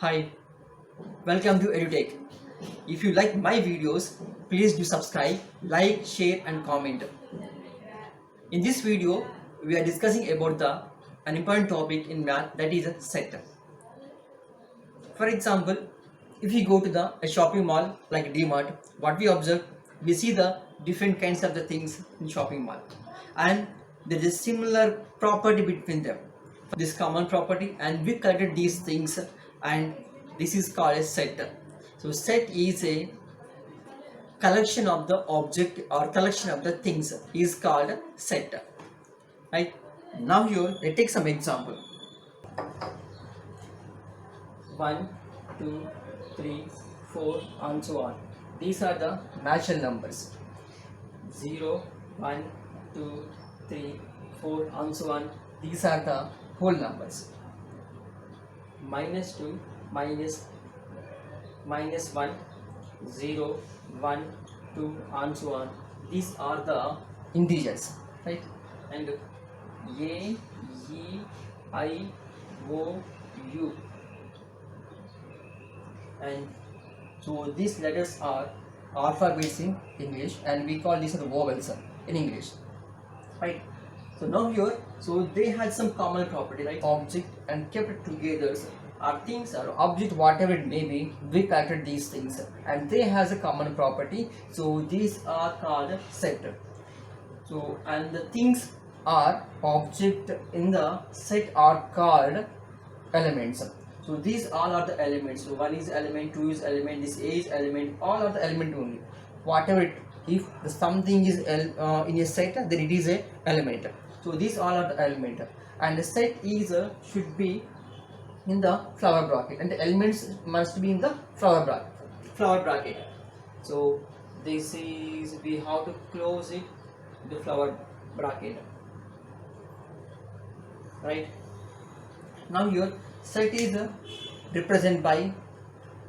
Hi, welcome to EduTech. If you like my videos, please do subscribe, like, share and comment. In this video, we are discussing about an important topic in math, that is a set. For example, if you go to a shopping mall like DMart, what we observe, we see the different kinds of the things in shopping mall, and there is similar property between them. This common property, and we collected these things, and this is called a set. So set is a collection of the object or collection of the things is called set. Right? Now here, let's take some example. 1, 2, 3, 4 and so on. These are the natural numbers. 0, 1, 2, 3, 4 and so on. These are the whole numbers. -2, minus 1, 0, 1, 2 and so on. These are the integers, right? And A, E, I, O, U, and so these letters are alphabets in English, and we call these vowels in English, right? So now here, so they had some common property, right? Object and kept it together, or things or object, whatever it may be, we collected these things and they has a common property, so these are called set. So and the things are object in the set are called elements. So these all are the elements. So 1 is element, 2 is element, this A is element, all are the element only. Whatever it, if something is in a set, then it is a element. So these all are the element, and the set is should be in the flower bracket, and the elements must be in the flower bracket. So this is, we have to close it, the flower bracket, right? Now here set is represented by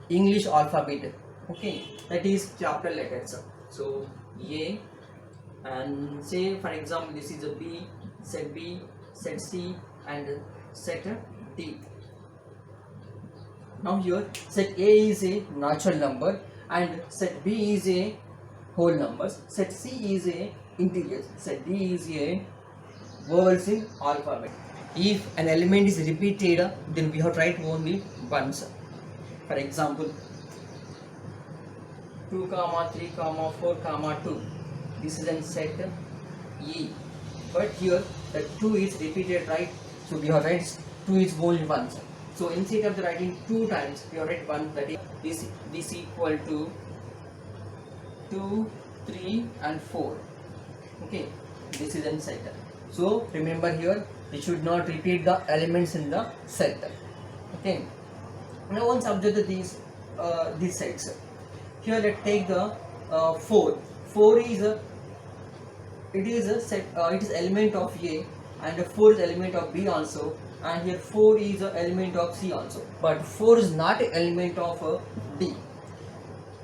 English alphabet, okay, that is capital letters. So A, and say for example this is a B, set C and set D. Now here set A is a natural number and set B is a whole numbers, set C is a integers, set D is a vowels in alphabet. If an element is repeated, then we have to write only once. For example 2, 3, 4, 2, this is in set E, but here the 2 is repeated, right? So we have write 2 is only once. So instead of the writing 2 times, we have write 1, that is this equal to 2, 3 and 4. Okay, this is in set. So remember here, we should not repeat the elements in the set. Okay, now once observe these sets. Here let's take the 4. 4 is it is a set, it is element of A, and 4 is element of B also, and here 4 is a element of C also, but 4 is not an element of D.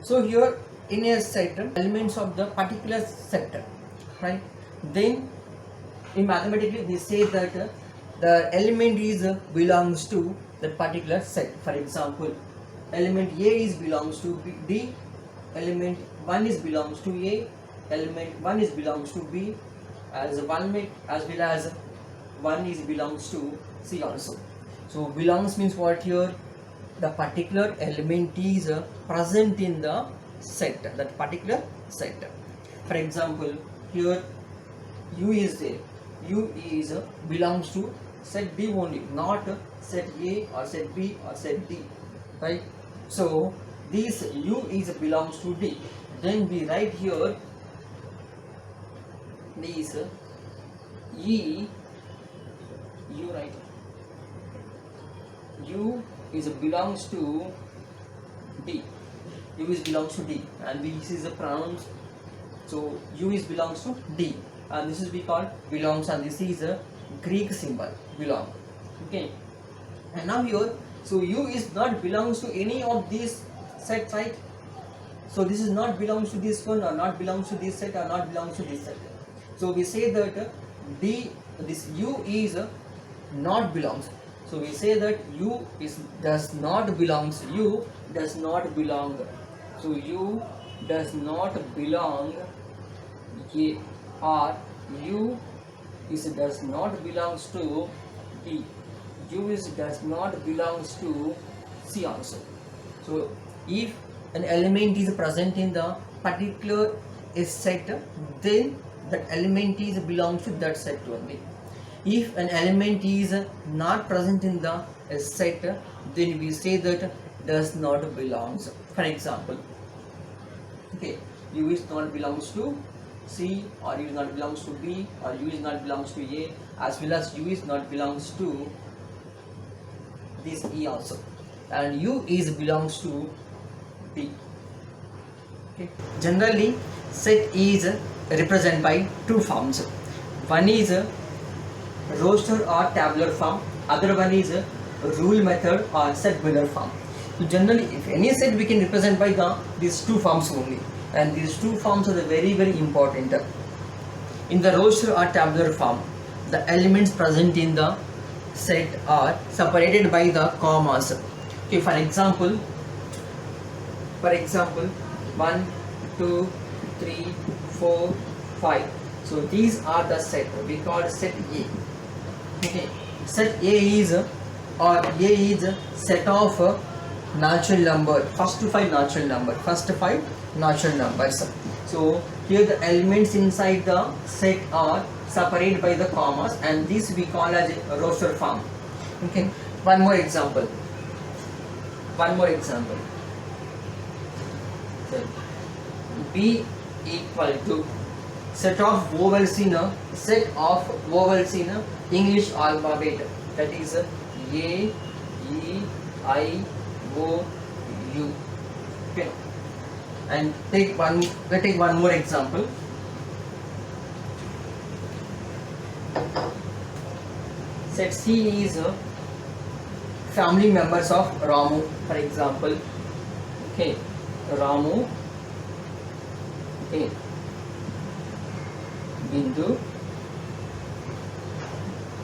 So here in a set, elements of the particular set, right? Then in mathematically we say that the element is belongs to that particular set. For example, element A is belongs to D, element 1 is belongs to A, element 1 is belongs to B, as well as 1 is belongs to C also. So belongs means what here? The particular element is present in the set, that particular set. For example, here U is there. U is belongs to set B only, not set A or set B or set D, right? So this U is belongs to D. Then we write here this E, U, right? U is belongs to D. U is belongs to D, and this is the pronouns. So U is belongs to D, and this is we call belongs, and this is a Greek symbol belong. Okay, and now here, so U is not belongs to any of these sets, right? So this is not belongs to this one, or not belongs to this set, or not belongs to this set. So we say that this U is not belongs. So we say that U does not belongs, U does not belong, so U does not belong A, or U does not belongs to D, U does not belongs to C also. So if an element is present in the particular set, then that element is belongs to that set only. If an element is not present in the set, then we say that does not belongs. For example, okay, U is not belongs to C, or U is not belongs to B, or U is not belongs to A, as well as U is not belongs to this E also, and U is belongs to B. Okay. Generally, set is represented by two forms. One is roster or tabular form, other one is rule method or set builder form. So generally, if any set we can represent by these two forms only, and these two forms are very important. In the roster or tabular form, the elements present in the set are separated by the commas. Okay, for example 1 2 3 4 5, so these are the set we call set A. Okay, set A is set of natural number, first 5 natural numbers. So here the elements inside the set are separated by the commas, and this we call as a roster form. Okay, one more example. So, B equal to set of vowels in English alphabet, that is A, E, I, O, U. Okay, and let's take one more example. Set C is family members of Ramu, for example. Okay, Ramu, okay, Bindu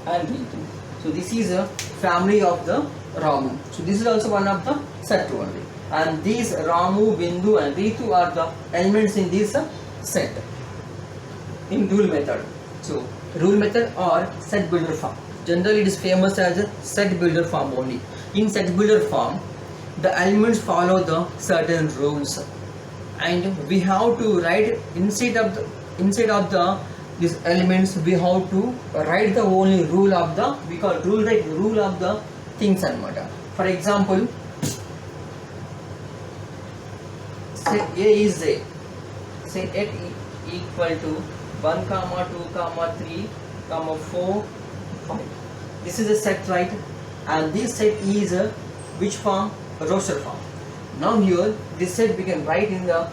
and Ritu. So this is a family of the Ramu. So this is also one of the set only. And these Ramu, Bindu and Ritu are the elements in this set in rule method. So rule method or set builder form. Generally it is famous as a set builder form only. In set builder form, the elements follow the certain rules, and we have to write instead of these elements, we have to write the only rule of the, we call rule of the things and matter. For example, set A is A. Set A equal to 1, 2, 3, 4, 5. This is a set, right? And this set is which form? Roster form. Now here this set we can write in the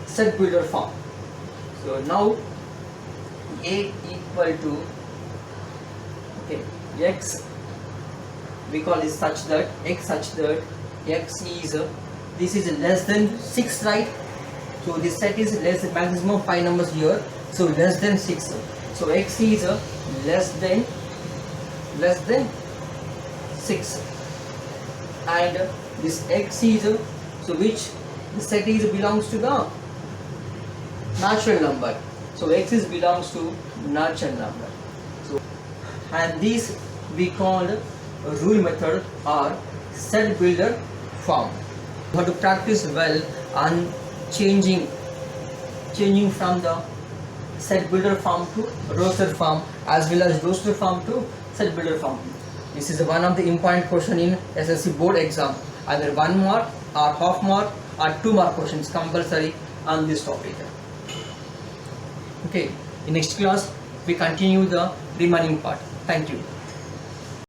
set builder form. So now A equal to, okay, X, we call this such that X X is this is less than 6, right? So this set is less than, maximum of 5 numbers here, so less than 6. So X is less than 6, and this X is so which the set is belongs to the natural number. So X is belongs to natural number. So and this we call rule method or set builder form. You have to practice well on changing from the set builder form to roster form, as well as roster form to set builder form. This is one of the important question in SSC board exam. Either 1 mark or half mark or 2 mark questions compulsory on this topic. Okay, in next class we continue the remaining part. Thank you.